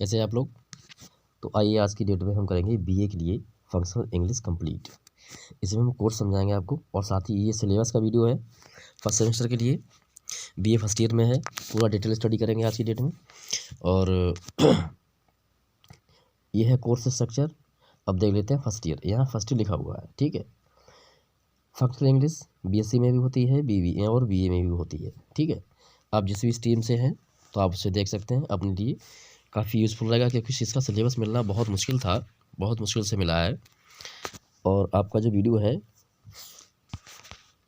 कैसे हैं आप लोग। तो आइए आज की डेट में हम करेंगे बीए के लिए फंक्शनल इंग्लिश कंप्लीट। इसमें हम कोर्स समझाएंगे आपको और साथ ही ये सिलेबस का वीडियो है फर्स्ट सेमेस्टर के लिए, बीए फर्स्ट ईयर में है। पूरा डिटेल स्टडी करेंगे आज की डेट में। और ये है कोर्स स्ट्रक्चर। अब देख लेते हैं फर्स्ट ईयर। यहाँ फर्स्ट ईयर लिखा हुआ है, ठीक है। फंक्शनल इंग्लिश बीएससी में भी होती है, बीबीए और बीए में भी होती है, ठीक है। आप जिस भी स्ट्रीम से हैं तो आप उसे देख सकते हैं, अपने लिए काफ़ी यूज़फुल रहेगा, क्योंकि इसका सिलेबस मिलना बहुत मुश्किल था, बहुत मुश्किल से मिला है। और आपका जो वीडियो है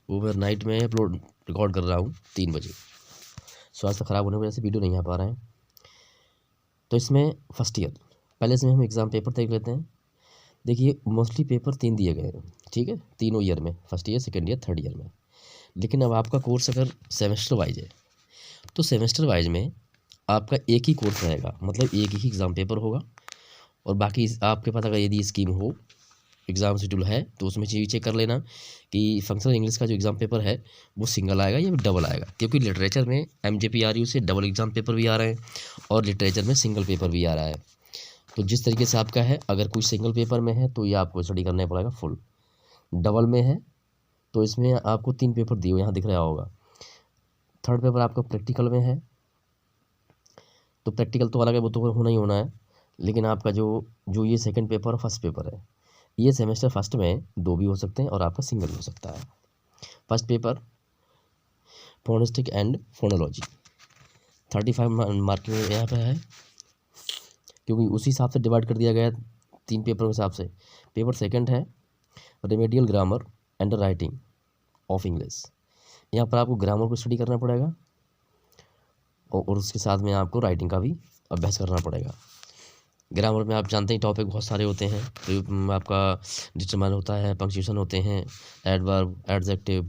वो मैं नाइट में रिकॉर्ड कर रहा हूँ 3 बजे। स्वास्थ्य ख़राब होने की वजह से वीडियो नहीं आ पा रहे हैं। तो इसमें फर्स्ट ईयर पहले इसमें हम एग्ज़ाम पेपर देख लेते हैं। देखिए मोस्टली पेपर 3 दिए गए हैं, ठीक है, तीनों ईयर में, first year, second year, third year में। लेकिन अब आपका कोर्स अगर सेमेस्टर वाइज है तो सेमेस्टर वाइज में आपका एक ही कोर्स रहेगा, मतलब एक ही एग्ज़ाम पेपर होगा। और बाकी आपके पास अगर यदि स्कीम हो, एग्ज़ाम शेड्यूल है, तो उसमें चेक कर लेना कि फंक्शनल इंग्लिश का जो एग्ज़ाम पेपर है वो सिंगल आएगा या डबल आएगा। क्योंकि लिटरेचर में MJPRU से डबल एग्ज़ाम पेपर भी आ रहे हैं और लिटरेचर में सिंगल पेपर भी आ रहा है। तो जिस तरीके से आपका है, अगर कोई सिंगल पेपर में है तो ये आपको स्टडी करना पड़ेगा फुल। डबल में है तो इसमें आपको 3 पेपर दिए हुए यहाँ दिख रहा होगा। थर्ड पेपर आपका प्रैक्टिकल में है, तो प्रैक्टिकल तो अलग है, वो तो होना ही होना है। लेकिन आपका जो ये सेकंड पेपर और फर्स्ट पेपर है, ये सेमेस्टर फर्स्ट में 2 भी हो सकते हैं और आपका सिंगल भी हो सकता है। First paper phonetic and phonology 35 marking यहाँ पे है, क्योंकि उसी हिसाब से डिवाइड कर दिया गया है 3 पेपर के हिसाब से। पेपर सेकंड है remedial grammar and writing of English. यहाँ पर आपको ग्रामर को स्टडी करना पड़ेगा और उसके साथ में आपको राइटिंग का भी अभ्यास करना पड़ेगा। ग्रामर में आप जानते हैं टॉपिक बहुत सारे होते हैं, तो आपका डिटरमाइन होता है, पंक्चुएशन होते हैं, एडवर्ब, एडजेक्टिव,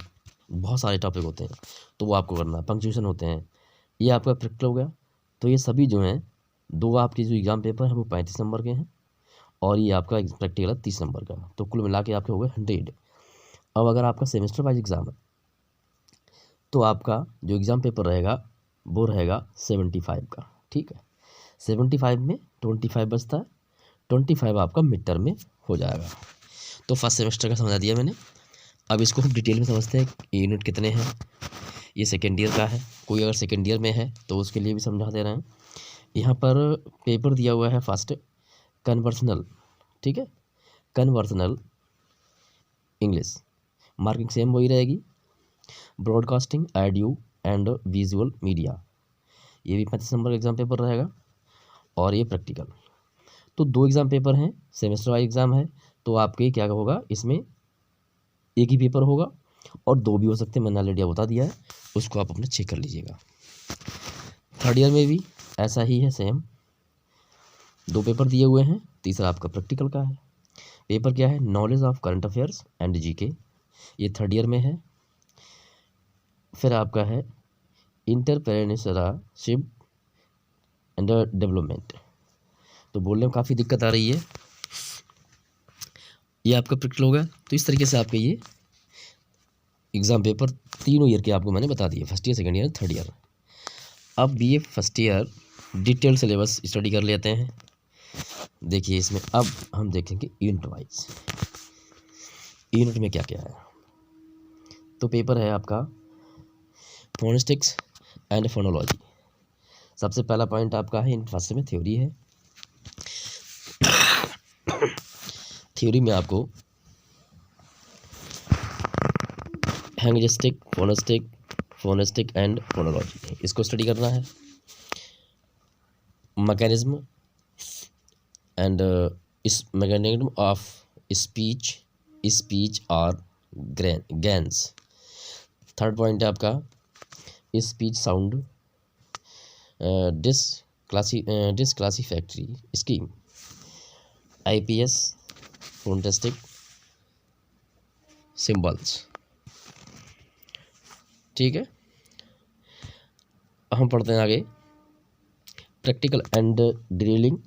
बहुत सारे टॉपिक होते हैं, तो वो आपको करना है। पंक्चुएशन होते हैं। ये आपका प्रैक्टिकल हो गया। तो ये सभी जो हैं, 2 आपके जो एग्ज़ाम पेपर हैं वो 35 नंबर के हैं और ये आपका प्रैक्टिकल है 30 नंबर का। तो कुल मिला के आपके हो गए 100। अब अगर आपका सेमेस्टर वाइज एग्ज़ाम है तो आपका जो एग्ज़ाम पेपर रहेगा वो रहेगा 75 का, ठीक है। 75 में 25 बचता है, 25 आपका मिड टर्म में हो जाएगा। तो फर्स्ट सेमेस्टर का समझा दिया मैंने। अब इसको हम डिटेल में समझते हैं, यूनिट कितने हैं। ये सेकेंड ईयर का है, कोई अगर सेकेंड ईयर में है तो उसके लिए भी समझा दे रहे हैं। यहाँ पर पेपर दिया हुआ है फर्स्ट कन्वर्सनल, ठीक है, कन्वर्सनल इंग्लिश। मार्किंग सेम वही रहेगी। Broadcasting, audio and visual media, ये भी 35 नंबर का एग्ज़ाम पेपर रहेगा और ये प्रैक्टिकल। तो 2 एग्ज़ाम पेपर हैं, सेमेस्टर वाइज एग्ज़ाम है, तो आपके क्या होगा, इसमें एक ही पेपर होगा और 2 भी हो सकते हैं, मैंने ऑलरेडी बता दिया है, उसको आप अपने चेक कर लीजिएगा। थर्ड ईयर में भी ऐसा ही है, सेम 2 पेपर दिए हुए हैं, तीसरा आपका प्रैक्टिकल का है। पेपर क्या है, knowledge of current affairs and GK, ये थर्ड ईयर में है। फिर आपका है इंटरप्रेन्योरशिप एंड डेवलपमेंट, तो बोलने में काफ़ी दिक्कत आ रही है। ये आपका प्रैक्टिकल होगा। तो इस तरीके से आपके ये एग्ज़ाम पेपर तीनों ईयर के आपको मैंने बता दिए, first year, second year, third year. अब BA first year detail syllabus study कर लेते हैं। देखिए इसमें अब हम देखेंगे यूनिट वाइज, यूनिट में क्या क्या है। तो पेपर है आपका फोनेटिक्स एंड फोनोलॉजी। सबसे पहला पॉइंट आपका है, इन फर्स्ट में थ्योरी है। थ्योरी में आपको हैंगजिस्टिक, फोनेस्टिक एंड फोनोलॉजी, इसको स्टडी करना है। मैकेनिज्म एंड इस मैकेनिज्म ऑफ स्पीच और गेन्स। थर्ड पॉइंट है आपका स्पीच साउंड डिसक्लासिफैक्टरी स्कीम, IPS, फोनेटिक सिंबल्स, ठीक है। हम पढ़ते हैं आगे practical and drilling,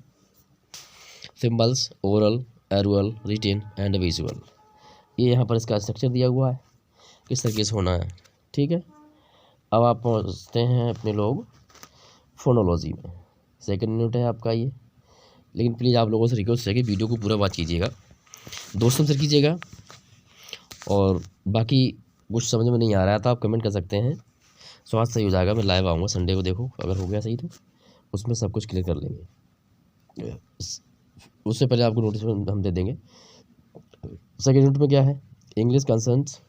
symbols, oral, aural, written and visual. ये यहाँ पर इसका स्ट्रक्चर दिया हुआ है, किस तरीके से होना है, ठीक है। अब आप पहुँचते हैं अपने लोग फोनोलॉजी में। सेकंड यूनिट है आपका ये, लेकिन प्लीज़ आप लोगों से रिक्वेस्ट है कि वीडियो को पूरा वॉच कीजिएगा, दोस्तों से कीजिएगा। और बाकी कुछ समझ में नहीं आ रहा है तो आप कमेंट कर सकते हैं, स्वास्थ्य सही हो जाएगा। मैं लाइव आऊँगा संडे को, देखो अगर हो गया सही तो उसमें सब कुछ क्लियर कर लेंगे। उससे पहले आपको नोटिस हम दे देंगे। सेकेंड यूनिट में क्या है, English concerns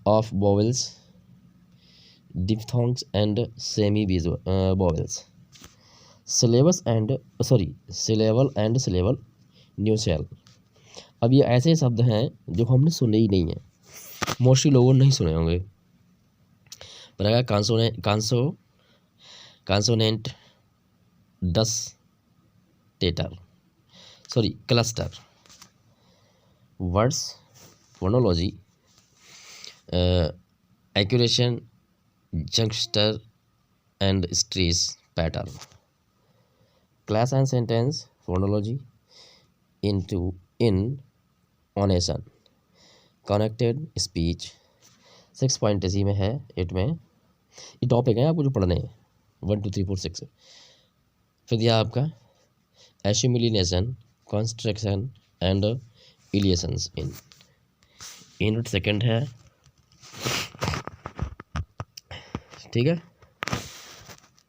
of vowels, diphthongs and semi vowels, syllable and syllable nucleus. अब ये ऐसे शब्द हैं जो हमने सुने ही नहीं हैं, मोस्टली लोगों ने नहीं सुने होंगे। पर अगर कांसोनेंट डस टेटर क्लस्टर वर्ड्स फोनोलॉजी एक्यूरेशन juncture and stress pattern class and sentence phonology intonation connected speech 6 point इसी में है, 8 में ये टॉपिक है आपको जो पढ़ने हैं 1 2 3 4 6। फिर दिया आपका assimilation construction and elisions in unit second है, ठीक है।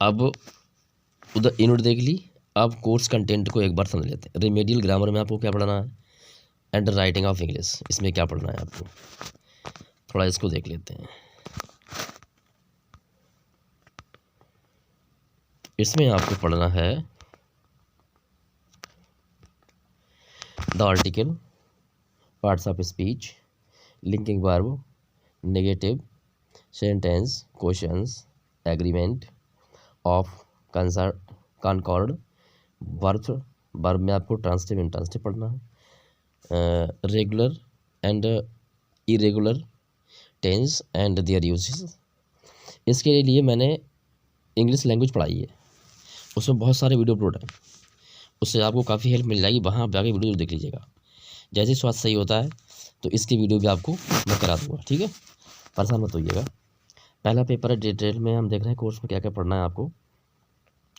अब उधर यूनिट देख ली। अब कोर्स कंटेंट को एक बार समझ लेते हैं। रेमेडियल ग्रामर में आपको क्या पढ़ना है एंड राइटिंग ऑफ इंग्लिश, इसमें क्या पढ़ना है आपको, थोड़ा इसको देख लेते हैं। इसमें आपको पढ़ना है the article, parts of speech, linking verb, negative, sentence, questions, agreement of concord, verb में आपको ट्रांसिटिव इंट्रांसिटिव पढ़ना है, regular and irregular tense and their uses. इसके लिए मैंने इंग्लिश लैंग्वेज पढ़ाई है, उसमें बहुत सारे वीडियो अपलोड हैं, उससे आपको काफ़ी हेल्प मिल जाएगी, वहाँ आप जाके वीडियो देख लीजिएगा। जैसे स्वास्थ्य सही होता है तो इसकी वीडियो भी आपको मैं करा दूँगा, ठीक है, परेशान मत होइएगा। पहला पेपर है, डिटेल में हम देख रहे हैं कोर्स में क्या क्या पढ़ना है आपको।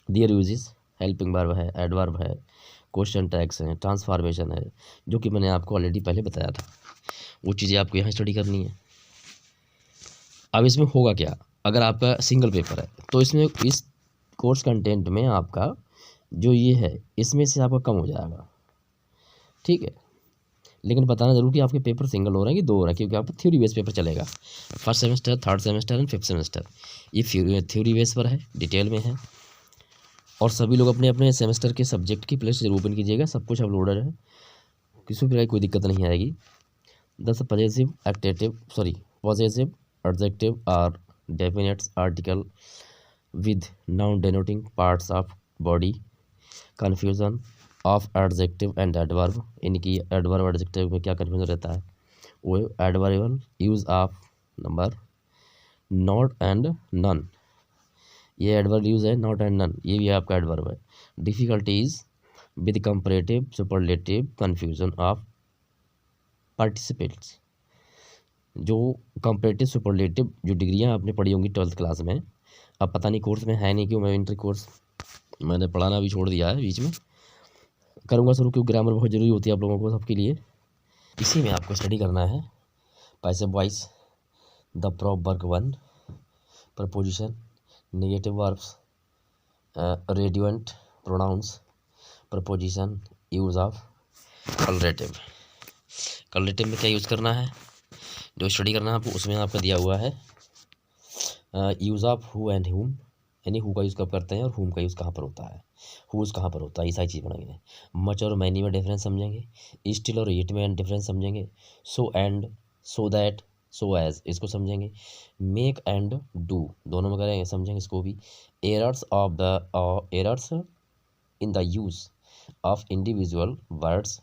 देयर यूजेस, हेल्पिंग वर्ब है, एडवर्ब है, क्वेश्चन टैग्स हैं, ट्रांसफॉर्मेशन है, जो कि मैंने आपको ऑलरेडी पहले बताया था, वो चीज़ें आपको यहाँ स्टडी करनी है। अब इसमें होगा क्या, अगर आपका सिंगल पेपर है तो इसमें इस कोर्स कंटेंट में आपका जो ये है इसमें से आपका कम हो जाएगा, ठीक है। लेकिन बताना जरूर कि आपके पेपर सिंगल हो रहे हैं कि 2 हो रहे हैं, क्योंकि आपका थ्योरी बेस पेपर चलेगा। First semester, third semester and 5th semester ये थ्योरी बेस पर है, डिटेल में है। और सभी लोग अपने अपने सेमेस्टर के सब्जेक्ट की प्लेलिस्ट जरूर ओपन कीजिएगा, सब कुछ अपलोडेड है, किसी भी कोई दिक्कत नहीं आएगी। दस possessive adjective are definites article with noun denoting parts of body, confusion of adjective and adverb, इनकी एडवर्ब एडजेक्टिव में क्या कन्फ्यूजन रहता है, वो adverbial use of number, not and none, ये एडवर्ब यूज है, नॉट एंड नन ये भी आपका एडवर्ब है। Difficulties with comparative superlative confusion of participates, जो कंपैरेटिव सुपरलेटिव जो डिग्रियां आपने पढ़ी होंगी 12th क्लास में, अब पता नहीं कोर्स में है नहीं, क्यों मैं इंटर कोर्स मैंने पढ़ाना भी छोड़ दिया है, बीच में करूँगा शुरू, क्योंकि ग्रामर बहुत ज़रूरी होती है आप लोगों को सबके लिए। इसी में आपको स्टडी करना है passive voice, the prop work 1, preposition, negative verbs, radiant pronouns, preposition, use of कलरेटिव। कलरेटिव में क्या यूज़ करना है, जो स्टडी करना है आपको, उसमें आपका दिया हुआ है यूज़ ऑफ हु एंड हुम, यानी हु का यूज़ कब करते हैं और हुम का यूज़ कहाँ पर होता है, हुज कहाँ पर होता है, ये सारी चीज़ पढ़ेंगे। मच और मैनी में डिफरेंस समझेंगे, स्टिल और इट में डिफरेंस समझेंगे, so and, so that, so as इसको समझेंगे, मेक एंड डू दोनों में करेंगे, समझेंगे इसको भी। Errors in the use of individual words,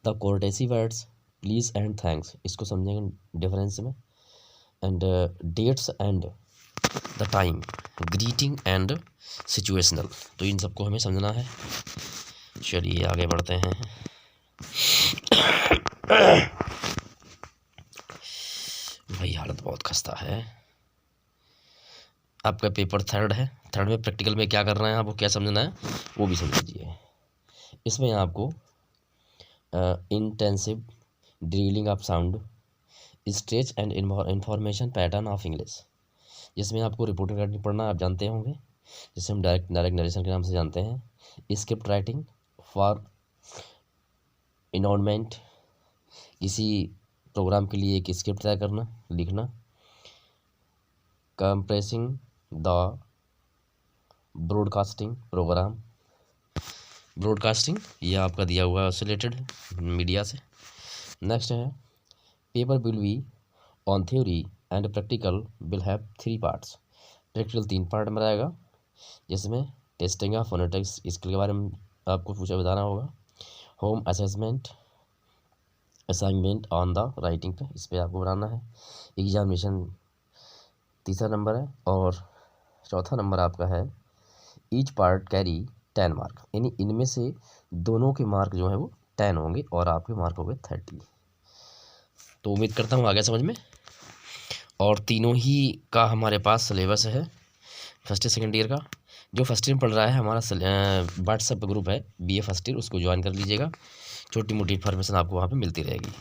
the courtesy words please and thanks इसको समझेंगे डिफरेंस में, and dates and the time, greeting and situational, तो इन सबको हमें समझना है। चलिए आगे बढ़ते हैं। भाई हालत बहुत खस्ता है। आपका पेपर थर्ड है। थर्ड में प्रैक्टिकल में क्या कर रहे हैं, आपको क्या समझना है वो भी समझ लीजिए। इसमें आपको intensive drilling of sound stretch and information pattern of English, जिसमें आपको रिपोर्टिंग राइटिंग पढ़ना आप जानते होंगे, जिसे हम डायरेक्ट नरेशन के नाम से जानते हैं। स्क्रिप्ट राइटिंग फॉर इनॉर्नमेंट, किसी प्रोग्राम के लिए एक स्क्रिप्ट तैयार करना, लिखना। Compressing the broadcasting program, broadcasting ये आपका दिया हुआ है उससे रिलेटेड मीडिया से। नेक्स्ट है paper will be on theory and practical will have 3 parts. Practical 3 part में रहेगा, जिसमें टेस्टिंग ऑफ फोनेटिक्स स्किल के बारे में आपको पूछा बताना होगा। Home assessment assignment on the writing पे, इस पर आपको बनाना है। एग्जामिनेशन तीसरा नंबर है, और चौथा नंबर आपका है ईच पार्ट कैरी 10 मार्क, यानी इनमें से दोनों के मार्क जो है वो 10 होंगे और आपके मार्क हो गए 30। तो उम्मीद करता हूँ आ गया समझ में। और तीनों ही का हमारे पास सिलेबस है फर्स्ट ईयर सेकेंड ईयर का। जो फर्स्ट ईयर में पढ़ रहा है हमारा व्हाट्सएप ग्रुप है BA फर्स्ट ईयर, उसको ज्वाइन कर लीजिएगा। छोटी मोटी इन्फॉर्मेशन आपको वहाँ पे मिलती रहेगी।